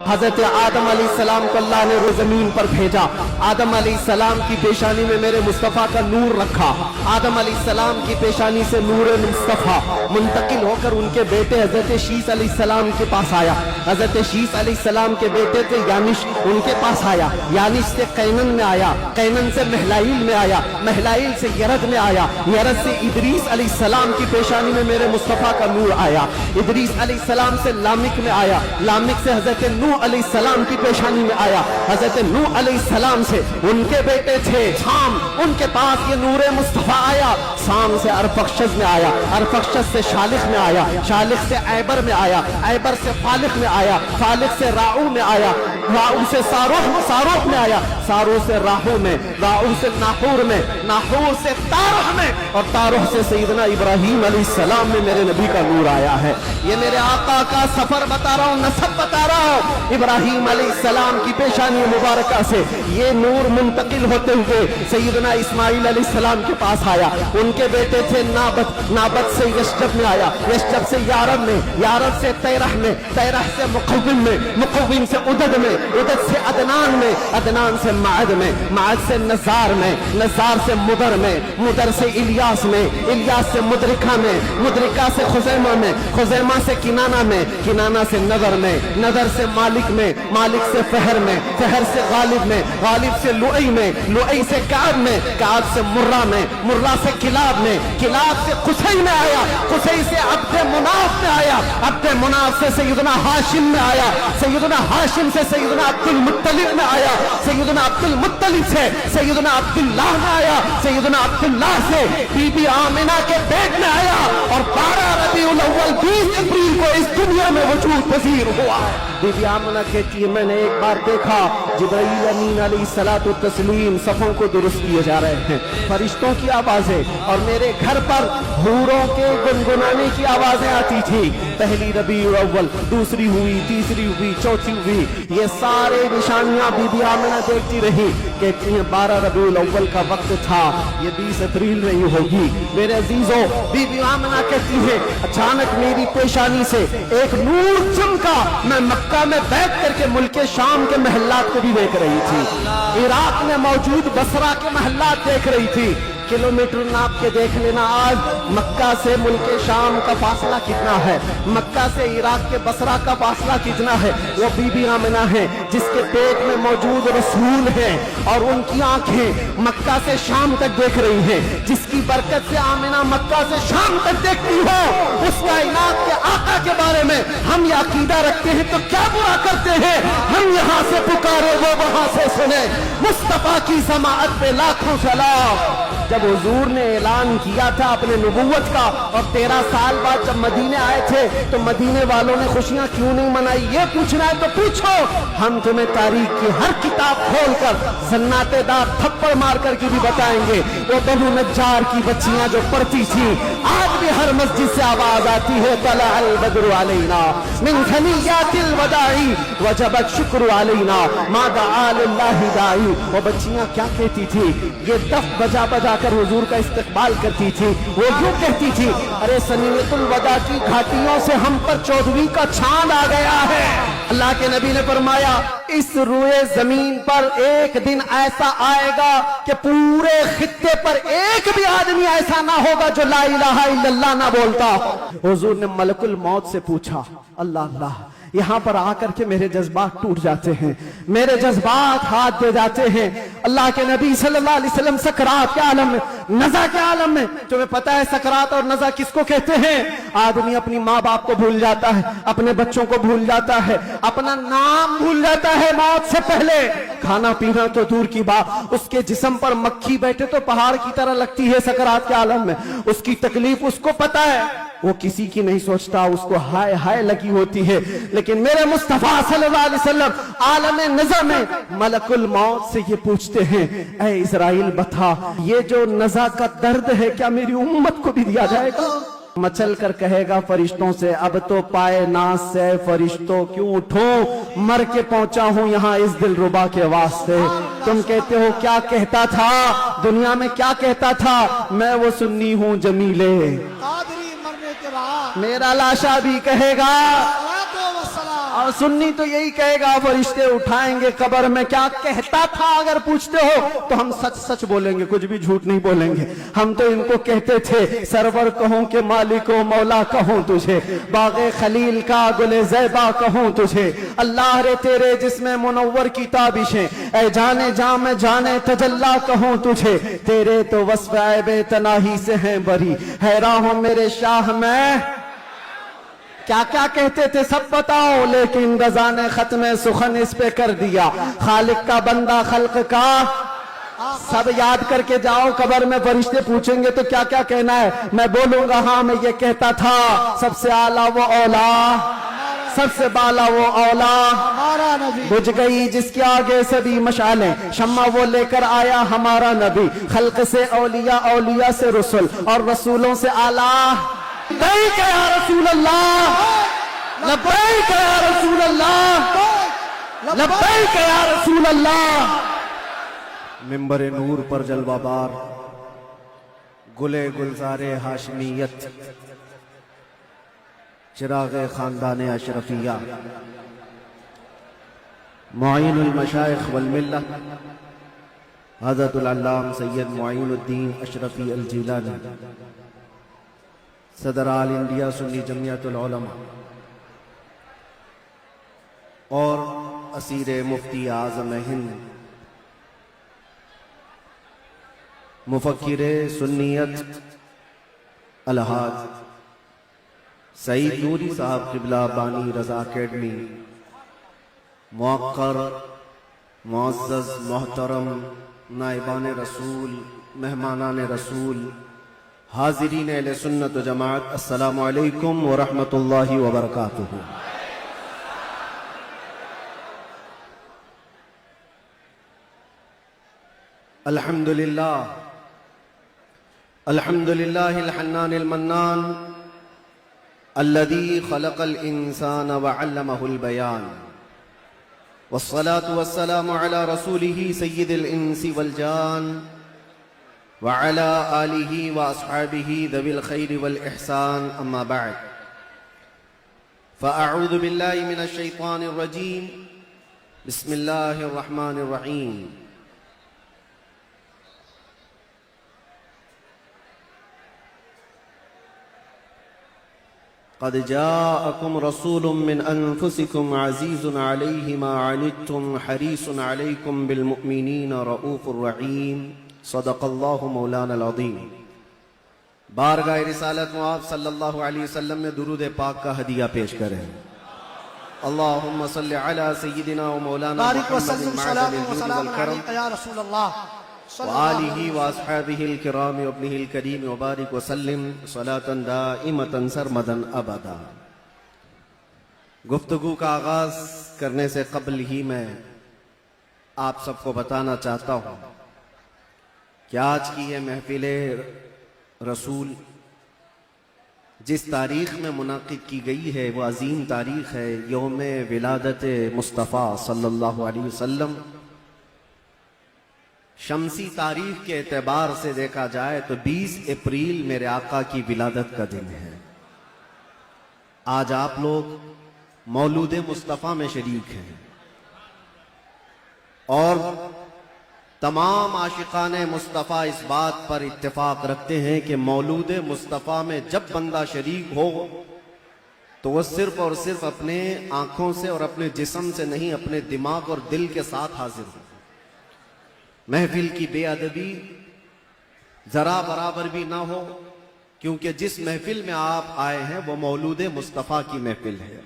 حضرت آدم علیہ السلام کو اللہ نے روز زمین پر بھیجا. آدم علیہ السلام کی پیشانی میں میرے مصطفیٰ کا نور رکھا. آدم علیہ السلام کی پیشانی سے نور مصطفیٰ منتقل ہو کر ان کے بیٹے حضرت شیس علیہ السلام کے پاس آیا. حضرت شیس علیہ السلام کے بیٹے تھے یانش، ان کے پاس آیا. یانش سے قینن میں آیا، قینن سے مہلائیل میں آیا، مہلائیل سے یرد میں آیا، یرد سے ادریس علیہ السلام کی پیشانی میں میرے مصطفیٰ کا نور آیا. ادریس علیہ السلام سے لامک میں آیا، لامک سے حضرت نوح علیہ السلام کی پیشانی میں آیا. حضرت نوح علیہ السلام سے ان کے بیٹے تھے سام، ان کے پاس یہ نور مصطفیٰ آیا. سام سے ارفخشد میں آیا، ارفخشد سے شالخ میں آیا، شالخ سے عیبر میں آیا، عیبر سے فالخ میں آیا، فالخ سے راؤ میں آیا، راؤ سے ساروح میں آیا، ساروح سے راہو میں، راہو سے ناحور میں، ناحور سے تارح میں، اور تارح سے سیدنا ابراہیم علیہ السلام میں میرے نبی کا نور آیا ہے. یہ میرے آقا کا سفر بتا رہا ہوں، نسب بتا رہا ہوں. ابراہیم علیہ السلام کی پیشانی مبارکہ سے یہ نور منتقل ہوتے ہوئے سیدنا اسماعیل علیہ السلام کے پاس آیا. ان کے بیٹے تھے نابت، نابت سے یشجب میں آیا، یشجب سے یارب میں، یارب سے تیرح میں، تیرح سے مقوم میں، مقوم سے عدد میں، عدد سے عدنان میں، عدنان سے معد میں، معد سے نزار میں، نزار سے مدر میں، مدر سے الیاس میں، الیاس سے مدرکہ میں، مدرکہ سے خزیمہ میں، خزیمہ سے کنانہ میں، کنانہ سے نظر میں، نظر سے مالک میں، مالک سے فہر میں، فہر سے غالب میں، غالب سے لؤی میں، لؤی سے کعب میں، کعب سے مرہ میں، مرہ سے کلاب میں، کلاب سے قصی میں آیا، قصی سے عبد مناف میں آیا، عبد مناف سے سیدنا ہاشم میں آیا، سیدنا ہاشم سے سیدنا عبد المطلب میں آیا، سیدنا عبد المطلب سے سیدنا عبداللہ میں آیا، سیدنا عبداللہ سے بی بی آمنہ کے پیٹ میں آیا، اور 12 ربیع الاول 20 اپریل کو اس دنیا میں وجود پذیر ہوا. بی بی آمنہ کہتی ہے میں نے ایک بار دیکھا جبرائیل امین علیہ الصلوۃ والتسلیم صفوں کو درست کیے جا رہے ہیں، فرشتوں کی آوازیں، اور میرے گھر پر حوروں کے گنگنانے کی آوازیں آتی تھی. پہلی ربیع الاول، دوسری ہوئی، تیسری ہوئی، چوتھی ہوئی، یہ سارے نشانیاں بی بی آمنہ دیکھتی رہی. کہتی ہیں 12 ربیع الاول کا وقت تھا، یہ 20 اپریل نہیں ہوگی. میرے عزیزوں، بی بی آمنہ کہتی ہے اچانک میری پیشانی سے ایک نور چمکا. میں مکہ میں بیٹھ کر کے ملک شام کے محلات کو بھی دیکھ رہی تھی، عراق میں موجود بصرہ کے محلات دیکھ رہی تھی. کلومیٹر ناپ کے دیکھ لینا آج مکہ سے ملک شام کا فاصلہ کتنا ہے، مکہ سے عراق کے بصرہ کا فاصلہ کتنا ہے. وہ بی بی آمنہ ہے جس کے پیٹ میں موجود رسول ہیں، اور ان کی آنکھیں مکہ سے شام تک دیکھ رہی ہیں. جس کی برکت سے آمنہ مکہ سے شام تک دیکھتی ہو، اس کائنات کے آقا کے بارے میں ہم یہ عقیدہ رکھتے ہیں تو کیا برا کرتے ہیں. ہم یہاں سے پکارے وہ وہاں سے سنے، مصطفیٰ کی سماعت پہ لاکھوں سلام. جب حضور نے اعلان کیا تھا اپنے نبوت کا، اور 13 سال بعد جب مدینے آئے تھے تو مدینے والوں نے خوشیاں کیوں نہیں منائی؟ یہ پوچھنا ہے تو پوچھو، ہم تمہیں تاریخ کی ہر کتاب کھول کر زناتے دار تھپڑ مار کر کے بھی بتائیں گے. وہ بنو نجار کی بچیاں جو پڑھتی تھیں، آج بھی ہر مسجد سے آواز آتی ہے طلع البدر علینا من ثنیات الوداع وجب الشکر علینا ما دعا للہ داعی. وہ بچیاں کیا کہتی تھی؟ یہ دف بجا بجا کر حضور کا استقبال کرتی تھی. وہ یوں کہتی تھی ارے ثنیۃ الوداع کی گھاٹیوں سے ہم پر 14ویں کا چاند آ گیا ہے. اللہ کے نبی نے فرمایا اس روئے زمین پر ایک دن ایسا آئے گا کہ پورے خطے پر ایک بھی آدمی ایسا نہ ہوگا جو لا الہ الا اللہ نہ بولتا. حضور نے ملک الموت سے پوچھا اللہ اللہ. یہاں پر آ کر کے میرے جذبات ٹوٹ جاتے ہیں، میرے جذبات ہاتھ دے جاتے ہیں. اللہ کے نبی صلی اللہ علیہ وسلم سکرات کے عالم میں، نزع کے عالم میں، تمہیں پتہ ہے سکرات اور نزع کس کو کہتے ہیں؟ آدمی اپنی ماں باپ کو بھول جاتا ہے، اپنے بچوں کو بھول جاتا ہے، اپنا نام بھول جاتا ہے موت سے پہلے. کھانا پینا تو دور کی بات، اس کے جسم پر مکھی بیٹھے تو پہاڑ کی طرح لگتی ہے سکرات کے عالم میں. اس کی تکلیف اس کو پتہ ہے، وہ کسی کی نہیں سوچتا، اس کو ہائے ہائے لگی ہوتی ہے. لیکن میرے مصطفیٰ صلی اللہ علیہ وسلم عالم نزع میں ملک الموت سے یہ پوچھتے ہیں اے اسرائیل بتا یہ جو نزع کا درد ہے کیا میری امت کو بھی دیا جائے گا؟ مچل کر کہے گا فرشتوں سے اب تو پائے ناز سے فرشتوں کیوں اٹھوں، مر کے پہنچا ہوں یہاں اس دل ربا کے واسطے. تم کہتے ہو کیا کہتا تھا دنیا میں، کیا کہتا تھا؟ میں وہ سنی ہوں جمیلے، میرا لاشا بھی کہے گا اور سنی تو یہی کہے گا فرشتے اٹھائیں گے قبر میں. کیا کہتا تھا اگر پوچھتے ہو تو ہم سچ سچ بولیں گے, کچھ بھی جھوٹ نہیں بولیں گے. ہم تو ان کو کہتے تھے سرور کہوں کہ مالک و مولا کہوں تجھے, باغ خلیل کا گل زیبا کہوں تجھے, اللہ رے تیرے جس میں منور کی تابشیں, اے جانے جاں میں جانے تجلا کہوں تجھے, تیرے تو وصف عیب تناہی سے ہیں بری, حیراں ہوں میرے شاہ میں. کیا کیا کہتے تھے سب بتاؤ, لیکن رضا نے ختم سخن اس پہ کر دیا. خالق کا بندہ خلق کا, سب یاد کر کے جاؤ. قبر میں فرشتے پوچھیں گے تو کیا کیا کہنا ہے. میں بولوں گا ہاں میں یہ کہتا تھا, سب سے اعلیٰ وہ اولا, سب سے بالا وہ اولا, بجھ گئی جس کے آگے سبھی مشعلیں, شمع وہ لے کر آیا ہمارا نبی. خلق سے اولیاء, اولیاء سے رسول, اور رسولوں سے اعلیٰ. لبیک یا رسول اللہ, لبیک یا رسول اللہ, لبیک یا رسول اللہ. منبر نور پر جلوہ بار, گلے گلزار ہاشمیت, چراغ خاندان اشرفیہ, معین المشائخ والملہ حضرت العلام سید معین الدین اشرفی الجیلانی, صدر آل انڈیا سنی جمعیت العلماء, اور اسیر مفتی اعظم ہند, مفکر سنیت الحاج سعید نوری صاحب قبلہ بانی رضا اکیڈمی, موقر معزز محترم نائبان رسول, مہمانان رسول, حاضرین اہل سنت و جماعت, السلام علیکم ورحمۃ اللہ وبرکاتہ. الحمدللہ, الحمدللہ الحنان المنان, الذي خلق الإنسان وعلمه البيان, والصلاة والسلام على رسوله سيد الإنس والجان, وعلى آله وأصحابه ذوي الخير والإحسان, أما بعد, فأعوذ بالله من الشيطان الرجيم, بسم الله الرحمن الرحيم. قد جاءكم رسول من أنفسكم عزيز عليه ما عنتم حريص عليكم بالمؤمنين رؤوف رحيم, صدق اللہ مولانا العظیم. بارگاہ رسالت معاف صلی اللہ علیہ وسلم میں درود پاک کا ہدیہ پیش کریں. اللہم صلی علی سیدنا و مولانا محمد معدن الجود والکرم وآلہ واصحابہ الکرام وابنہ الکریم وبارک وسلم صلاۃ دائمۃ سرمدا ابدا. گفتگو کا آغاز کرنے سے قبل ہی میں آپ سب کو بتانا چاہتا ہوں کہ آج کی یہ محفل رسول جس تاریخ میں منعقد کی گئی ہے وہ عظیم تاریخ ہے, یوم ولادت مصطفیٰ صلی اللہ علیہ وسلم. شمسی تاریخ کے اعتبار سے دیکھا جائے تو 20 اپریل میرے آقا کی ولادت کا دن ہے. آج آپ لوگ مولود مصطفیٰ میں شریک ہیں, اور تمام عاشقان مصطفیٰ اس بات پر اتفاق رکھتے ہیں کہ مولود مصطفیٰ میں جب بندہ شریک ہو تو وہ صرف اور صرف اپنے آنکھوں سے اور اپنے جسم سے نہیں, اپنے دماغ اور دل کے ساتھ حاضر ہو. محفل کی بے ادبی ذرا برابر بھی نہ ہو, کیونکہ جس محفل میں آپ آئے ہیں وہ مولود مصطفیٰ کی محفل ہے.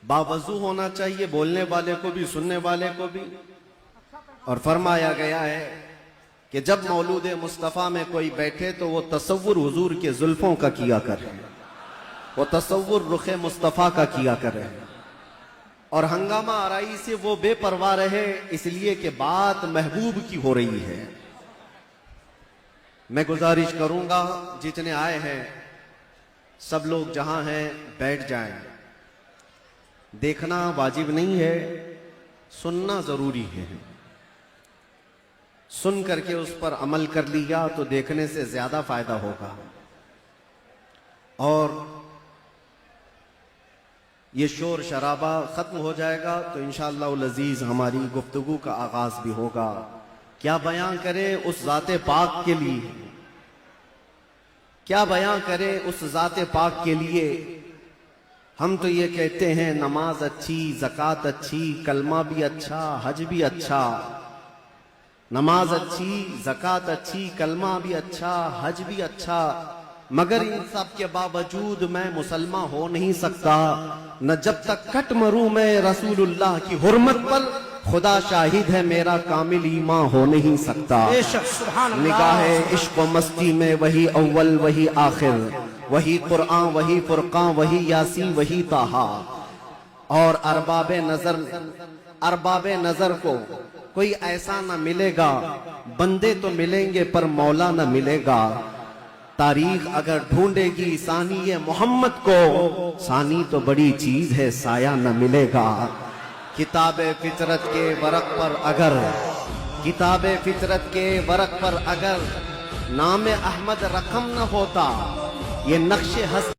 باوضو ہونا چاہیے, بولنے والے کو بھی سننے والے کو بھی. اور فرمایا گیا ہے کہ جب مولود مصطفیٰ میں کوئی بیٹھے تو وہ تصور حضور کے زلفوں کا کیا کرے, وہ تصور رخ مصطفیٰ کا کیا کرے, اور ہنگامہ آرائی سے وہ بے پرواہ رہے, اس لیے کہ بات محبوب کی ہو رہی ہے. میں گزارش کروں گا جتنے آئے ہیں سب لوگ جہاں ہیں بیٹھ جائیں. دیکھنا واجب نہیں ہے, سننا ضروری ہے. سن کر کے اس پر عمل کر لیا تو دیکھنے سے زیادہ فائدہ ہوگا. اور یہ شور شرابہ ختم ہو جائے گا تو انشاءاللہ العزیز ہماری گفتگو کا آغاز بھی ہوگا. کیا بیان کریں اس ذات پاک کے لیے، کیا بیان کریں اس ذات پاک کے لیے. ہم تو یہ کہتے ہیں نماز اچھی، زکوٰۃ اچھی، کلمہ بھی اچھا، حج بھی اچھا. نماز اچھی، زکوٰۃ اچھی، کلمہ بھی اچھا، حج بھی اچھا، مگر ان سب کے باوجود میں مسلمان ہو نہیں سکتا نہ جب تک کٹ مروں میں رسول اللہ کی حرمت پر. خدا شاہد ہے میرا کامل ایمان ہو نہیں سکتا. نگاہ عشق و مستی میں وہی اول وہی آخر، وہی قرآن وہی فرقان وہی یاسین وہی طٰہٰ. اور ارباب نظر کو کوئی ایسا نہ ملے گا، بندے تو ملیں گے پر مولا نہ ملے گا. تاریخ اگر ڈھونڈے گی ثانی محمد کو، ثانی تو بڑی چیز ہے سایہ نہ ملے گا. کتاب فطرت کے ورق پر اگر، کتاب فطرت کے ورق پر اگر نام احمد رقم نہ ہوتا، یہ نقش